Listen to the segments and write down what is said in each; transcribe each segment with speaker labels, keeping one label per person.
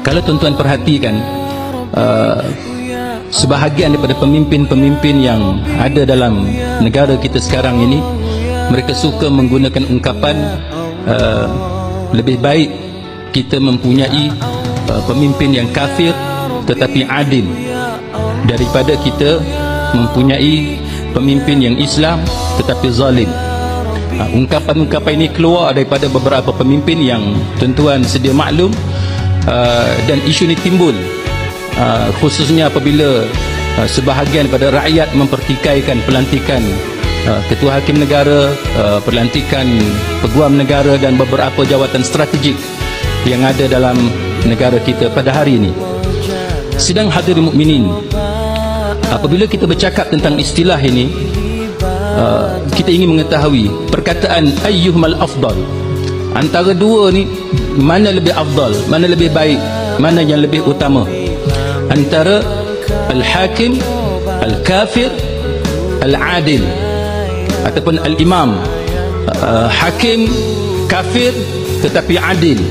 Speaker 1: Kalau tuan-tuan perhatikan, sebahagian daripada pemimpin-pemimpin yang ada dalam negara kita sekarang ini, mereka suka menggunakan ungkapan lebih baik kita mempunyai pemimpin yang kafir tetapi adil daripada kita mempunyai pemimpin yang Islam tetapi zalim. Ungkapan-ungkapan ini keluar daripada beberapa pemimpin yang tuan-tuan sedia maklum, dan isu ini timbul khususnya apabila sebahagian daripada rakyat mempertikaikan pelantikan ketua hakim negara, pelantikan peguam negara dan beberapa jawatan strategik yang ada dalam negara kita pada hari ini. Sidang hadirin mukminin, apabila kita bercakap tentang istilah ini, kita ingin mengetahui perkataan ayyuhmal afdal, antara dua ni mana lebih afdal, mana lebih baik, mana yang lebih utama, antara al-hakim, al-kafir, al-adil, ataupun al-imam, hakim kafir tetapi adil,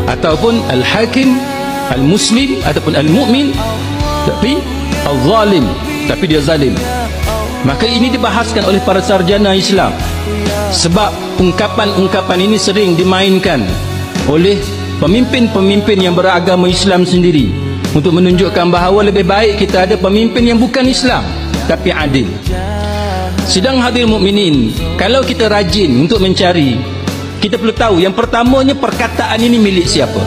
Speaker 1: ataupun al-hakim al-muslim ataupun al-mu'min tapi al-zalim tapi dia zalim. Maka ini dibahaskan oleh para sarjana Islam sebab ungkapan-ungkapan ini sering dimainkan oleh pemimpin-pemimpin yang beragama Islam sendiri untuk menunjukkan bahawa lebih baik kita ada pemimpin yang bukan Islam tapi adil. Sidang hadirin mukminin, kalau kita rajin untuk mencari, kita perlu tahu yang pertamanya perkataan ini milik siapa?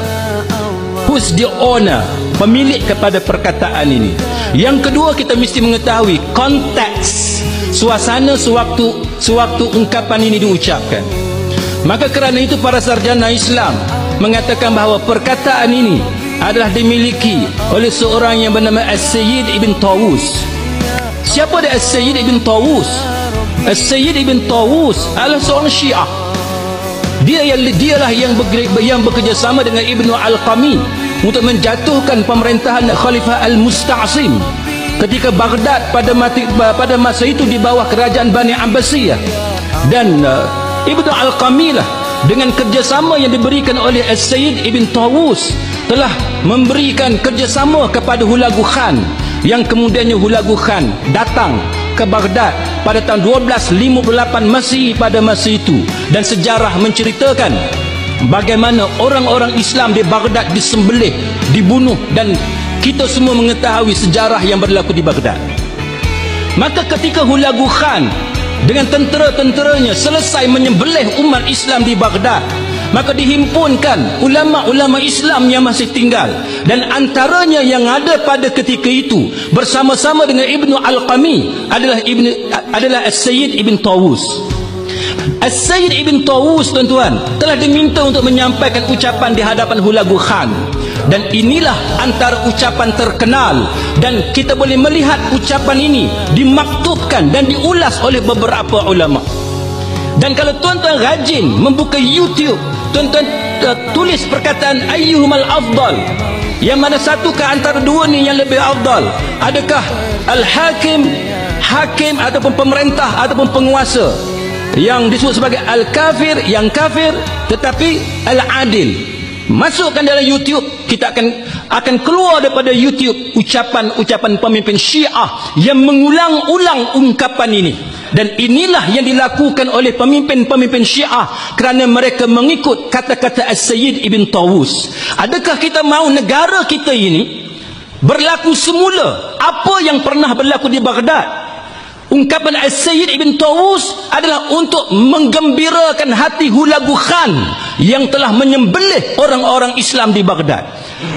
Speaker 1: Who's the owner? Pemilik kepada perkataan ini. Yang kedua, kita mesti mengetahui konteks, suasana sewaktu ungkapan ini diucapkan. Maka kerana itu para sarjana Islam mengatakan bahawa perkataan ini adalah dimiliki oleh seorang yang bernama As-Sayyid Ibn Tawus. Siapa dia As-Sayyid Ibn Tawus? As-Sayyid Ibn Tawus adalah seorang Syiah. Dialah yang bekerjasama dengan Ibnu Al-Qami untuk menjatuhkan pemerintahan Khalifah Al-Musta'sim ketika Baghdad pada masa itu di bawah kerajaan Bani Abbasiyah. Dan Ibnu Al-Qami lah dengan kerjasama yang diberikan oleh As-Sayyid Ibn Tawus telah memberikan kerjasama kepada Hulagu Khan, yang kemudiannya Hulagu Khan datang ke Baghdad pada tahun 1258 Masih pada masa itu, dan sejarah menceritakan bagaimana orang-orang Islam di Baghdad disembelih, dibunuh, dan kita semua mengetahui sejarah yang berlaku di Baghdad. Maka ketika Hulagu Khan dengan tentera-tenteranya selesai menyembelih umat Islam di Baghdad, maka dihimpunkan ulama-ulama Islam yang masih tinggal, dan antaranya yang ada pada ketika itu bersama-sama dengan Ibnu Al-Qami adalah As-Sayyid Ibn Tawus. As-Sayyid Ibn Tawus, tuan-tuan, telah diminta untuk menyampaikan ucapan di hadapan Hulagu Khan, dan inilah antara ucapan terkenal, dan kita boleh melihat ucapan ini dimaktubkan dan diulas oleh beberapa ulama. Dan kalau tuan-tuan rajin membuka YouTube, tuan-tuan tulis perkataan ayyuhumal afdal, yang mana satu ke antara dua ni yang lebih afdal? Adakah al-hakim, hakim ataupun pemerintah ataupun penguasa, yang disebut sebagai al-kafir, yang kafir tetapi al-adil? Masukkan dalam YouTube, kita akan keluar daripada YouTube ucapan-ucapan pemimpin Syiah yang mengulang-ulang ungkapan ini. Dan inilah yang dilakukan oleh pemimpin-pemimpin Syiah kerana mereka mengikut kata-kata As-Sayyid Ibn Tawus. Adakah kita mahu negara kita ini berlaku semula apa yang pernah berlaku di Baghdad? Ungkapan As-Sayyid Ibn Tawus adalah untuk menggembirakan hati Hulagu Khan yang telah menyembelih orang-orang Islam di Baghdad.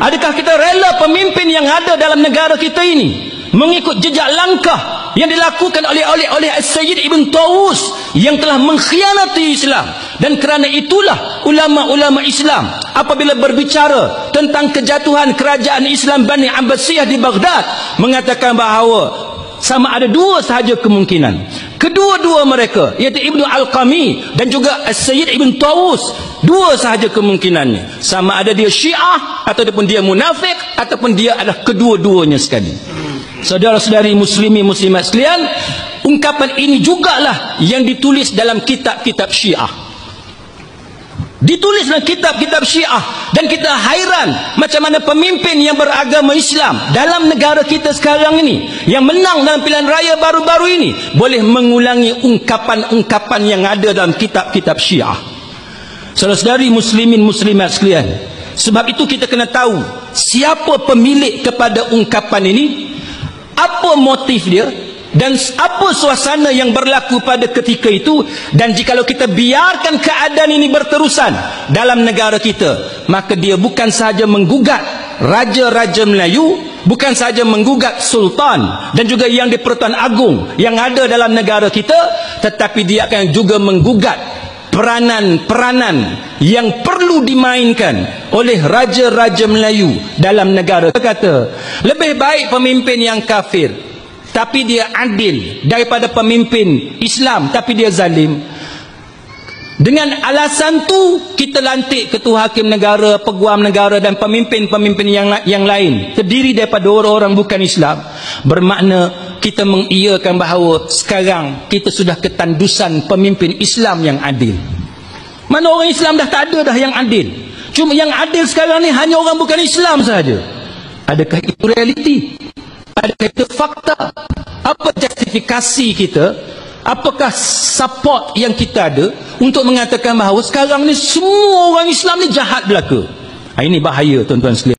Speaker 1: Adakah kita rela pemimpin yang ada dalam negara kita ini mengikut jejak langkah yang dilakukan oleh As-Sayyid Ibn Tawus yang telah mengkhianati Islam? Dan kerana itulah ulama-ulama Islam apabila berbicara tentang kejatuhan kerajaan Islam Bani Abbasiyah di Baghdad mengatakan bahawa sama ada dua sahaja kemungkinan. Kedua-dua mereka, iaitu Ibnu Al-Qami dan juga As-Sayyid Ibn Tawus, dua sahaja kemungkinannya. Sama ada dia Syiah ataupun dia munafik ataupun dia adalah kedua-duanya sekali. Saudara-saudari muslimi muslimat sekalian, ungkapan ini jugalah yang ditulis dalam kitab-kitab Syiah. Ditulis dalam kitab-kitab Syiah, dan kita hairan macam mana pemimpin yang beragama Islam dalam negara kita sekarang ini, yang menang dalam pilihan raya baru-baru ini, boleh mengulangi ungkapan-ungkapan yang ada dalam kitab-kitab Syiah. Saudara-saudari muslimin muslimat sekalian, sebab itu kita kena tahu siapa pemilik kepada ungkapan ini, apa motif dia, dan apa suasana yang berlaku pada ketika itu. Dan jikalau kita biarkan keadaan ini berterusan dalam negara kita, maka dia bukan sahaja menggugat raja-raja Melayu, bukan sahaja menggugat sultan dan juga yang di-Pertuan Agong yang ada dalam negara kita, tetapi dia akan juga menggugat peranan-peranan yang perlu dimainkan oleh raja-raja Melayu dalam negara. Dia kata, lebih baik pemimpin yang kafir tapi dia adil daripada pemimpin Islam tapi dia zalim. Dengan alasan tu kita lantik ketua hakim negara, peguam negara dan pemimpin-pemimpin yang lain terdiri daripada orang-orang bukan Islam. Bermakna kita mengiyakan bahawa sekarang kita sudah ketandusan pemimpin Islam yang adil. Mana orang Islam dah tak ada dah yang adil. Cuma yang adil sekarang ni hanya orang bukan Islam sahaja. Adakah itu realiti? Adakah itu fakta? Apa justifikasi kita? Apakah support yang kita ada untuk mengatakan bahawa sekarang ni semua orang Islam ni jahat belaka? Ini bahaya tuan-tuan sekalian.